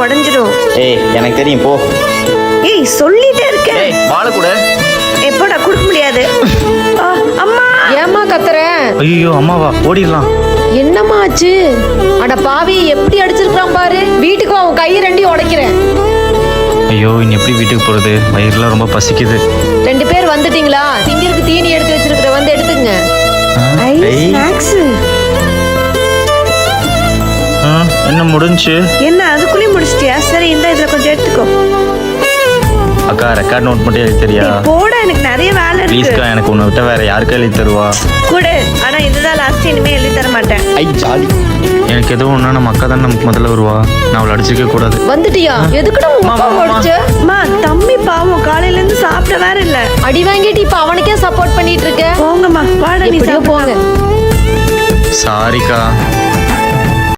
உடைஞ்சிடும். ஏய் எனக்கு தெரியும் போ. ஏய் சொல்லிட்டே இருக்கேன். ஏய் வாழை கூட. எப்போடா கொடுக்க முடியாது. அம்மா ஏம்மா கத்துற? ஐயோ அம்மாவா, ஓடிடலாம். என்னம்மா ஆச்சு? அட பாவி, எப்படி அடிச்சிருக்கான் பாரு. வீட்டுக்கு அவன் கை ரெண்டையும் உடைக்கிறேன். ஐயோ இனி எப்படி வீட்டுக்கு போறது? வயிறுலாம் ரொம்ப பசிக்குது. 2 பேர் வந்துட்டீங்களா? திங்கிறதுக்கு தீனி எடுத்து வச்சிருக்கிற, வந்து எடுத்துங்க. ஸ்நாக்ஸ் என்ன முடிஞ்சு? என்ன அதுக்குள்ளே முடிச்சிட்டியா? சரி இந்த இதுல கொஞ்சம் எடுத்துக்கோ. அக்கா ரெக்கார்ட் நோட் மட்டும் எழுதி தெரியா? போடா, எனக்கு நிறைய வேலை இருக்கு. ப்ளீஸ்க்கா, எனக்கு உன்னை விட்ட வேற யாருக்கு எழுதி தருவா? கூட ஆனா இதுதான் லாஸ்ட், இனிமே எழுதி தர மாட்டேன். ஐ ஜாலி. எனக்கு எதுவும் ஒண்ணா நம்ம அக்கா தான் நமக்கு முதல்ல வருவா. நான் அவளை அடிச்சிருக்க கூடாது. வந்துட்டியா? எதுக்குடா உங்க அப்பா அடிச்ச? அம்மா தம்பி பாவம் காலையில இருந்து சாப்பிட வேற இல்ல. அடி வாங்கிட்டு இப்ப அவனுக்கே சப்போர்ட் பண்ணிட்டு இருக்க. போங்கம்மா, வாடா நீ எப்படியோ போங்க. சாரிக்கா.